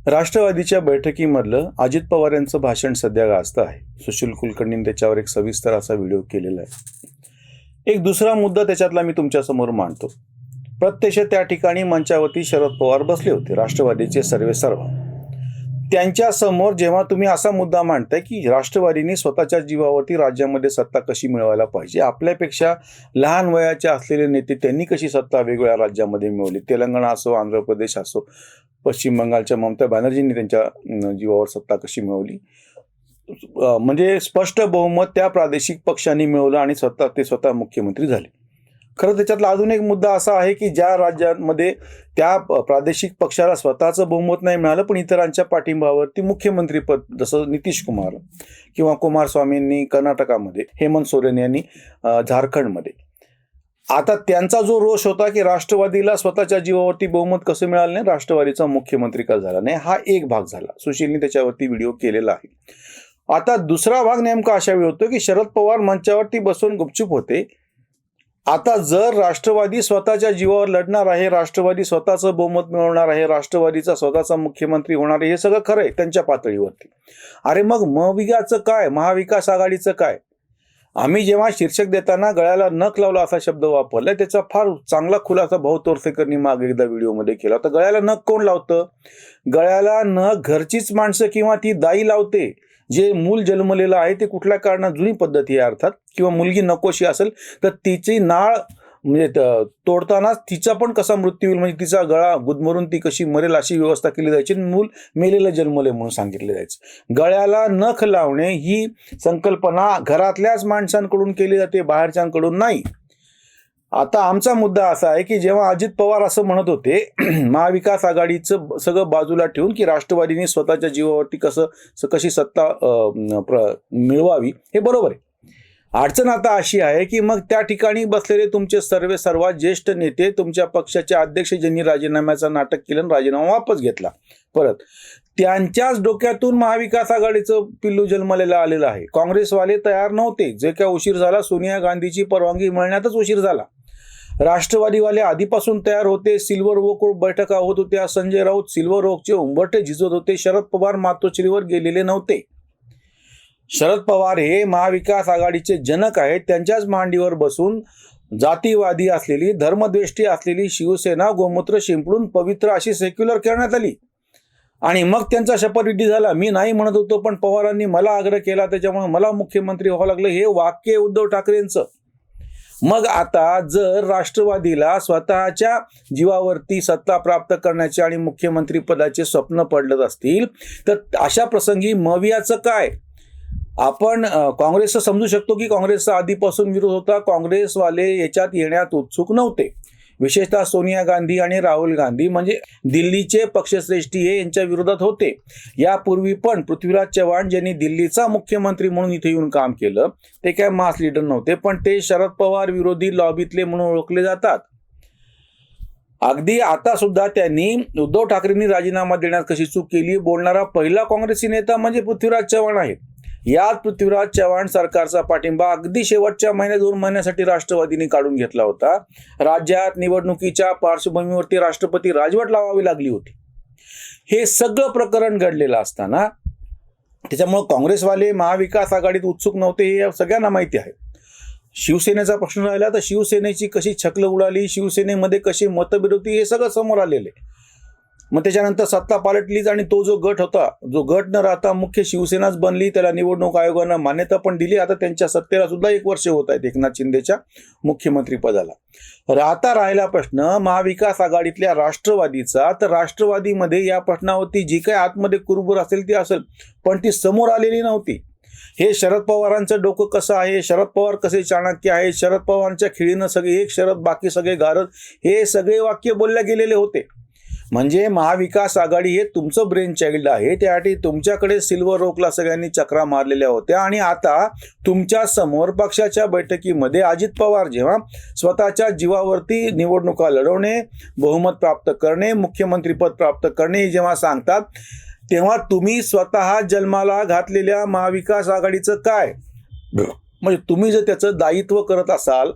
राष्ट्रवादीच्या बैठकीमधलं अजित पवार यांचं भाषण सध्या गाजतं आहे. सुशील कुलकर्णींनी त्याच्यावर एक सविस्तर असा व्हिडिओ केलेला आहे. एक दुसरा मुद्दा त्याच्यातला मी तुमच्यासमोर मांडतो. प्रत्यक्ष त्या ठिकाणी मंचावरती शरद पवार बसले होते, राष्ट्रवादीचे सर्वेसर्वा. त्यांच्या समोर जेव्हा तुम्ही असा मुद्दा मांडताय की राष्ट्रवादीने स्वतःच्या जीवावरती राज्यामध्ये सत्ता कशी मिळवायला पाहिजे, आपल्यापेक्षा लहान वयाचे असलेले नेते त्यांनी कशी सत्ता वेगवेगळ्या राज्यामध्ये मिळवली, तेलंगणा असो, आंध्र प्रदेश असो, पश्चिम बंगालच्या ममता बॅनर्जींनी त्यांच्या जीवावर सत्ता कशी मिळवली, म्हणजे स्पष्ट बहुमत त्या प्रादेशिक पक्षांनी मिळवलं आणि ते स्वतः मुख्यमंत्री झाले. खरं त्याच्यातला अजून एक मुद्दा असा आहे की ज्या राज्यांमध्ये त्या प्रादेशिक पक्षाला स्वतःचं बहुमत नाही मिळालं पण इतरांच्या पाठिंबावरती मुख्यमंत्रीपद, जसं नितीश कुमार किंवा कुमारस्वामींनी कर्नाटकामध्ये, हेमंत सोरेन यांनी झारखंडमध्ये, आता त्यांचा जो रोष होता की राष्ट्रवादीला स्वतःच्या जीवावरती बहुमत कसं मिळालं नाही, राष्ट्रवादीचा मुख्यमंत्री का झाला नाही, हा एक भाग झाला. सुशीलने त्याच्यावरती व्हिडिओ केलेला आहे. आता दुसरा भाग नेमका अशा वेळ होतो की शरद पवार मंचावरती बसून गुपचूप होते. आता जर राष्ट्रवादी स्वतःच्या जीवावर लढणार आहे, राष्ट्रवादी स्वतःचं बहुमत मिळवणार आहे, राष्ट्रवादीचा स्वतःचा मुख्यमंत्री होणार आहे, हे सगळं खरं आहे त्यांच्या पातळीवरती. अरे मग महाविकासचं काय, महाविकास आघाडीचं काय? आम्ही जेव्हा शीर्षक देताना गळ्याला नख लावला असा शब्द वापरला, त्याचा फार चांगला खुलासा भाऊ तोरसेकरनी मागे एकदा व्हिडिओमध्ये केला होता. गळ्याला नख कोण लावतं? गळ्याला नख घरचीच माणसं किंवा ती दाई लावते. जे मूल जन्मलेलं आहे ते कुठल्या कारणात, जुनी पद्धती आहे अर्थात, किंवा मुलगी नकोशी असेल तर तिची नाळ म्हणजे तोडतानाच तिचा पण कसा मृत्यू होईल, म्हणजे तिचा गळा गुदमरून ती कशी मरेल अशी व्यवस्था केली जायची. मूल मेलेलं जन्मले म्हणून सांगितले जायचं. गळ्याला नख लावणे ही संकल्पना घरातल्याच माणसांकडून केली जाते, बाहेरच्यांकडून नाही. आता आमचा मुद्दा असा आहे की जेव्हा अजित पवार असं म्हणत होते महाविकास आघाडीचं सगळं बाजूला ठेवून की राष्ट्रवादीने स्वतःच्या जीवावरती कशी सत्ता मिळवावी, हे बरोबर आहे. अडचण आता अशी आहे की मग त्या ठिकाणी बसलेले तुमचे सर्वात ज्येष्ठ नेते, तुमच्या पक्षाचे अध्यक्ष ज्यांनी राजीनाम्याचं नाटक केलं, राजीनामा वापस घेतला परत, त्यांच्याच डोक्यातून महाविकास आघाडीचं पिल्लू जन्मलेलं आलेलं आहे. काँग्रेसवाले तयार नव्हते, जे काय उशीर झाला सोनिया गांधीची परवानगी मिळण्यातच उशीर झाला. राष्ट्रवादीवाले आधीपासून तयार होते, सिल्वर ओक बैठका होत होत्या, संजय राऊत सिल्वर ओकचे उंबरठे झिजवत होते. शरद पवार मातोश्रीवर गेलेले नव्हते. शरद पवार हे महाविकास आघाडीचे जनक आहेत. त्यांच्याच मांडीवर बसून जातीवादी असलेली, धर्मद्वेष्टी असलेली शिवसेना गोमूत्र शिंपडून पवित्र अशी सेक्युलर करण्यात आली आणि मग त्यांचा शपथविधी झाला. मी नाही म्हणत होतो पण पवारांनी मला आग्रह केला, त्याच्यामुळे मला मुख्यमंत्री व्हावं लागलं, हे वाक्य उद्धव ठाकरेंचं. मग आता जर राष्ट्रवादीला स्वतःच्या जीवावरती सत्ता प्राप्त करण्याचे आणि मुख्यमंत्री पदाचे स्वप्न पडलं असतील तर अशा प्रसंगी मवियाचं काय? आपण काँग्रेसचं समजू शकतो की काँग्रेसचा आधीपासून विरोध होता, काँग्रेसवाले याच्यात येण्यात उत्सुक नव्हते. विशेषतः सोनिया गांधी आणि राहुल गांधी म्हणजे दिल्लीचे पक्षश्रेष्ठी हे यांच्या विरोधात होते. यापूर्वी पण पृथ्वीराज चव्हाण ज्यांनी दिल्लीचा मुख्यमंत्री म्हणून इथे येऊन काम केलं, ते काय मास लीडर नव्हते, पण ते शरद पवार विरोधी लॉबीतले म्हणून ओळखले जातात. अगदी आता सुद्धा त्यांनी उद्धव ठाकरेंनी राजीनामा देण्यात कशी चूक केली बोलणारा पहिला काँग्रेसी नेता म्हणजे पृथ्वीराज चव्हाण आहे. यात पृथ्वीराज चव्हाण सरकारचा पाठिंबा अगदी शेवटच्या महिन्या 2 महिन्यासाठी राष्ट्रवादीने काढून घेतला होता. राज्यात निवडणुकीच्या पार्श्वभूमीवरती राष्ट्रपती राजवट लावावी लागली होती. हे सगळं प्रकरण घडलेलं असताना त्याच्यामुळे काँग्रेसवाले महाविकास आघाडीत उत्सुक नव्हते, हे सगळ्यांना माहिती आहे. शिवसेनेचा प्रश्न राहिला तर शिवसेनेची कशी छकल उडाली, शिवसेनेमध्ये कशी मतभेद होती, हे सगळं समोर आलेले. मग त्याच्यानंतर सत्ता पालटलीच आणि तो जो गट होता, जो गट न राहता मुख्य शिवसेनाच बनली, त्याला निवडणूक आयोगानं मान्यता पण दिली. आता त्यांच्या सत्तेला सुद्धा 1 वर्ष होत आहेत एकनाथ शिंदेच्या मुख्यमंत्री पदाला. आता राहिला प्रश्न महाविकास आघाडीतल्या राष्ट्रवादीचा. तर राष्ट्रवादीमध्ये या प्रश्नावरती जी काही आतमध्ये कुरबुर असेल ती असेल, पण ती समोर आलेली नव्हती. हे शरद पवारांचं डोकं कसं आहे, शरद पवार कसे चाणक्य आहे, शरद पवारांच्या खिळीनं सगळे एक शरद बाकी सगळे गारद, हे सगळे वाक्य बोलले गेलेले होते. म्हणजे महाविकास आघाडी हे तुमचं ब्रेन चाइल्ड आहे, त्यासाठी तुमच्याकडे सिल्वर ओकला सगळ्यांनी चक्रा मारलेल्या होत्या. आणि आता तुमच्या समोर पक्षाच्या बैठकीमध्ये अजित पवार जेव्हा स्वतःच्या जीवावरती निवडणुका लढवणे, बहुमत प्राप्त करणे, मुख्यमंत्रीपद प्राप्त करणे जेव्हा सांगतात, तेव्हा तुम्ही स्वतः जन्माला घातलेल्या महाविकास आघाडीचं काय? म्हणजे तुम्ही जर त्याचं दायित्व करत असाल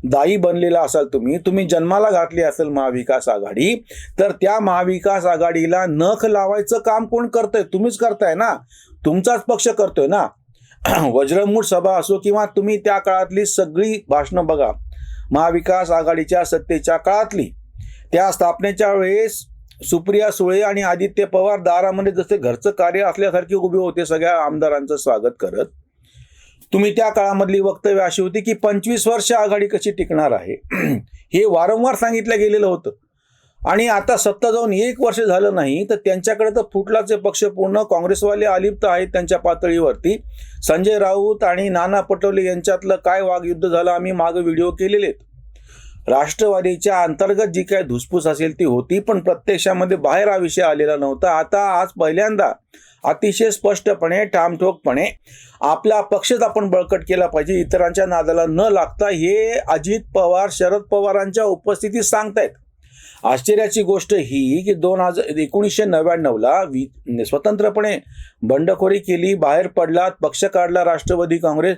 दाई बनलेला असाल, तुम्ही जन्माला घातली असेल महाविकास आघाडी, तर त्या महाविकास आघाडीला नख लावायचं काम कोण करतंय? तुम्हीच करताय ना, तुमचाच पक्ष करतोय ना. वज्रमूठ सभा असो किंवा तुम्ही त्या काळातली सगळी भाषणं बघा, महाविकास आघाडीच्या सत्तेच्या काळातली, त्या स्थापनेच्या वेळेस सुप्रिया सुळे आणि आदित्य पवार दारामध्ये जसे घरचं कार्य असल्यासारखे उभे होते सगळ्या आमदारांचं स्वागत करत. तुम्ही त्या काळामधली वक्तव्य अशी होती की 25 वर्ष आघाडी कशी टिकणार आहे, हे वारंवार सांगितलं गेलेलं होतं. आणि आता सत्ता जाऊन 1 वर्ष झालं नाही तर त्यांच्याकडे तर फुटलाचे पक्ष पूर्ण काँग्रेसवाले अलिप्त आहेत त्यांच्या पातळीवरती. संजय राऊत आणि नाना पटोले यांच्यातलं काय वागयुद्ध झालं आम्ही मागे व्हिडिओ केलेले आहेत. राष्ट्रवादीच्या अंतर्गत जी काय धुसफूस असेल ती होती, पण प्रत्यक्षामध्ये बाहेर हा विषय आलेला नव्हता. आता आज पहिल्यांदा अतिशय स्पष्टपणे ठामठोकपणे आपला पक्षच आपण बळकट केला पाहिजे, इतरांच्या नादाला न लागता, हे अजित पवार शरद पवारांच्या उपस्थितीत सांगतायत. आश्चर्याची गोष्ट ही की 1999ला स्वतंत्रपणे बंडखोरी केली, बाहेर पडलात, पक्ष काढला राष्ट्रवादी काँग्रेस,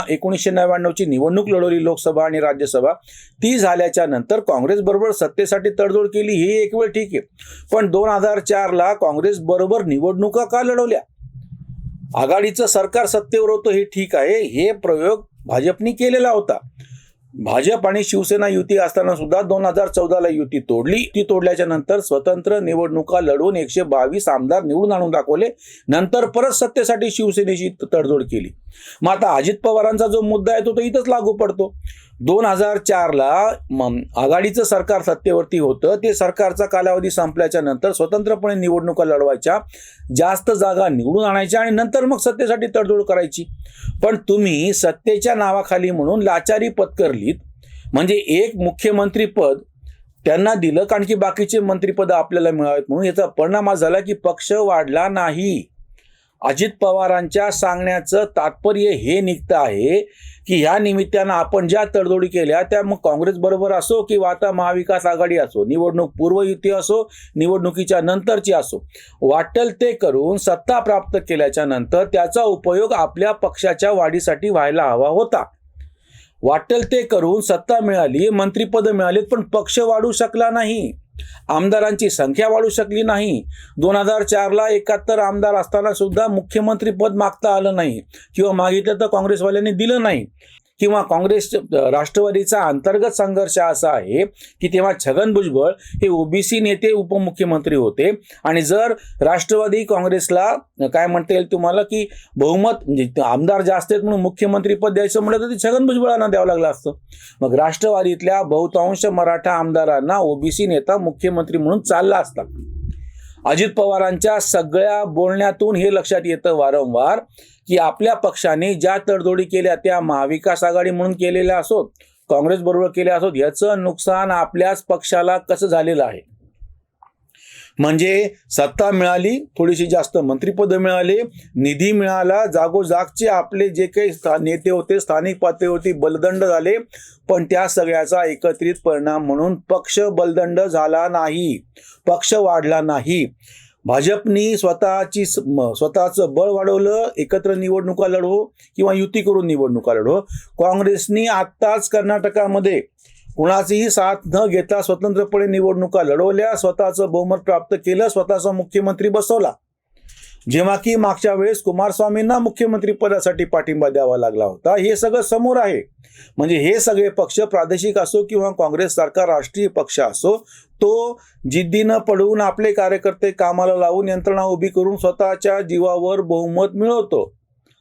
1999ची निवडणूक लढवली लोकसभा आणि राज्यसभा, ती झाल्याच्या नंतर काँग्रेस बरोबर सत्तेसाठी तडजोड केली, ही एक वेळ ठीक आहे. पण 2004ला काँग्रेस बरोबर निवडणुका का लढवल्या? आघाडीचं सरकार सत्तेवर होतं हे ठीक आहे, हे प्रयोग भाजपनी केलेला होता. भाजप आणि शिवसेना युती असताना सुद्धा 2014ला युती तोडली. ती तोडल्याच्या नंतर स्वतंत्र निवडणुका लढवून 122 आमदार निवडून आणून दाखवले. नंतर परत सत्तेसाठी शिवसेनेशी तडजोड केली. मग आता अजित पवारांचा जो मुद्दा आहे तो इथंच लागू पडतो. 2004ला आघाडीचं सरकार सत्तेवरती होतं, ते सरकारचा कालावधी संपल्याच्या नंतर स्वतंत्रपणे निवडणुका लढवायच्या, जास्त जागा निवडून आणायच्या आणि नंतर मग सत्तेसाठी तडजोड करायची. पण तुम्ही सत्तेच्या नावाखाली म्हणून लाचारी पत्करलीत. म्हणजे एक मुख्यमंत्री पद त्यांना दिलं कारण की बाकीचे मंत्रिपद आपल्याला मिळावेत म्हणून. याचा परिणाम झाला की पक्ष वाढला नाही. अजित पवारांच्या सांगण्याचं तात्पर्य हे निघतं आहे की ह्या निमित्तानं आपण ज्या तडजोडी केल्या त्या मग काँग्रेस बरोबर असो किंवा आता महाविकास आघाडी असो, निवडणूक पूर्व युती असो, निवडणुकीच्या नंतरची असो, वाटेल ते करून सत्ता प्राप्त केल्याच्या नंतर त्याचा उपयोग आपल्या पक्षाच्या वाढीसाठी व्हायला हवा होता. वाटेल ते करून सत्ता मिळाली, मंत्रिपद मिळालीत, पण पक्ष वाढू शकला नाही, आमदारांची संख्या वाढू शकली नाही. 2004ला 71 आमदार असताना सुद्धा मुख्यमंत्री पद मागता आलं नाही किंवा मागितलं तर काँग्रेसवाल्यांनी दिलं नाही. किंवा काँग्रेस राष्ट्रवादीचा अंतर्गत संघर्ष असा आहे की तेव्हा छगन भुजबळ हे ओबीसी नेते उपमुख्यमंत्री होते आणि जर राष्ट्रवादी काँग्रेसला काय म्हणता येईल तुम्हाला की बहुमत म्हणजे आमदार जास्त आहेत म्हणून मुख्यमंत्री पद द्यायचं म्हटलं तर ते छगन भुजबळांना द्यावं लागलं असतं. मग राष्ट्रवादीतल्या बहुतांश मराठा आमदारांना ओबीसी नेता मुख्यमंत्री म्हणून चालला असता. अजित पवारांच्या सगळ्या बोलण्यातून हे लक्षात येतं वारंवार की आपल्या पक्षाने ज्या तडजोडी केल्या त्या महाविकास आघाडी म्हणून केलेल्या असोत, काँग्रेस बरोबर केल्या असोत, याचं नुकसान आपल्याच पक्षाला कसं झालेलं आहे. म्हणजे सत्ता मिळाली, थोडीशी जास्त मंत्रिपद मिळाले, निधी मिळाला, जागोजागचे आपले जे काही नेते होते स्थानिक पातळीवरती बलदंड झाले, पण त्या सगळ्याचा एकत्रित परिणाम म्हणून पक्ष बलदंड झाला नाही, पक्ष वाढला नाही. भाजपनी स्वतःचं बळ वाढवलं, एकत्र निवडणुका लढवो किंवा युती करून निवडणुका लढवो. काँग्रेसनी आत्ताच कर्नाटकामध्ये कुणाचीही साथ न घेता स्वतंत्रपणे निवडणुका लढवल्या, स्वतःचं बहुमत प्राप्त केलं, स्वतःचा मुख्यमंत्री बसवला. जेव्हा की मागच्या वेळेस कुमारस्वामींना मुख्यमंत्री पदासाठी पाठिंबा द्यावा लागला होता. हे सगळं समोर आहे. म्हणजे हे सगळे पक्ष प्रादेशिक असो किंवा काँग्रेस सारखा राष्ट्रीय पक्ष असो, तो जिद्दीनं पडून आपले कार्यकर्ते कामाला लावून यंत्रणा उभी करून स्वतःच्या जीवावर बहुमत मिळवतो.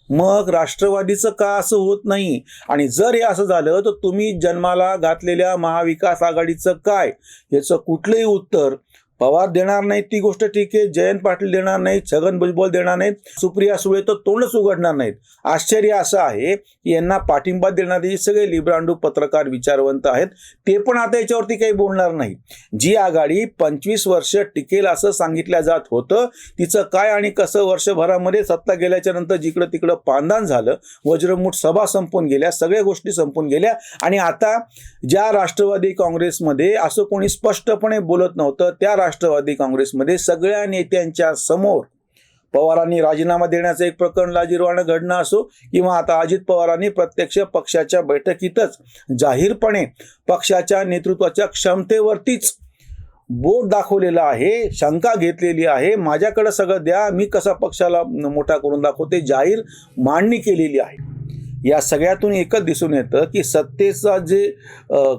मग राष्ट्रवादीचं का असं होत नाही? आणि जर हे असं झालं तर तुम्ही जन्माला घातलेल्या महाविकास आघाडीचं काय, याचं कुठलंही उत्तर पवार देणार नाहीत, ती गोष्ट ठीक आहे, जयंत पाटील देणार नाहीत, छगन भुजबळ देणार नाहीत, सुप्रिया सुळे तर तोंडच उघडणार नाहीत. आश्चर्य असं आहे की यांना पाठिंबा देणारे सगळे लिब्रांडू पत्रकार विचारवंत आहेत, ते पण आता याच्यावरती काही बोलणार नाही. जी आघाडी 25 वर्ष टिकेल असं सांगितलं जात होतं, तिचं काय आणि कसं वर्षभरामध्ये सत्ता गेल्याच्या नंतर जिकडं तिकडं पांदान झालं, वज्रमूठ सभा संपून गेल्या, सगळ्या गोष्टी संपून गेल्या. आणि आता ज्या राष्ट्रवादी काँग्रेसमध्ये असं कोणी स्पष्टपणे बोलत नव्हतं, त्या राष्ट्रवादी काँग्रेसमध्ये सगळ्या नेत्यांच्या समोर पवारांनी राजीनामा देण्याचं एक प्रकरण लाजिरवाणं घडणं असो, किंवा आता अजित पवारांनी प्रत्यक्ष पक्षाच्या बैठकीतच जाहीरपणे पक्षाच्या नेतृत्वाच्या क्षमतेवरतीच बोट दाखवलेला आहे, शंका घेतलेली आहे, माझ्याकडे सगळं द्या, मी कसा पक्षाला मोठा करून दाखवते, जाहीर मांडणी केलेली आहे. या सगळ्यातून एकच दिसून येतं की सत्तेचा जे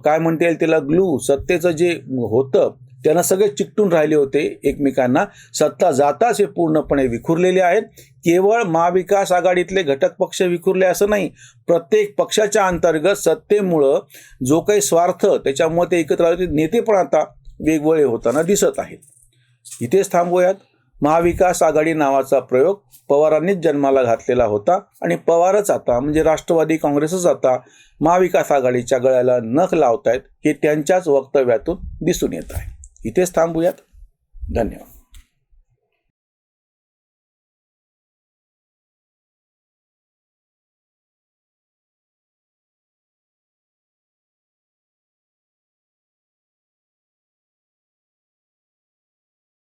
काय म्हणता येईल त्याला ग्लू, सत्तेचं जे होतं त्यांना सगळे चिकटून राहिले होते एकमेकांना. सत्ता जाताच हे पूर्णपणे विखुरलेले आहेत. केवळ महाविकास आघाडीतले घटक पक्ष विखुरले असं नाही, प्रत्येक पक्षाच्या अंतर्गत सत्तेमुळं जो काही स्वार्थ त्याच्यामुळे ते एकत्र आले, नेते पण आता वेगवेगळे होताना दिसत आहेत. इथेच थांबूयात. महाविकास आघाडी नावाचा प्रयोग पवारांनीच जन्माला घातलेला होता आणि पवारच आता म्हणजे राष्ट्रवादी काँग्रेसच आता महाविकास आघाडीच्या गळ्याला नख लावतायत हे त्यांच्याच वक्तव्यातून दिसून येत आहे. इथेच थांबूयात. धन्यवाद.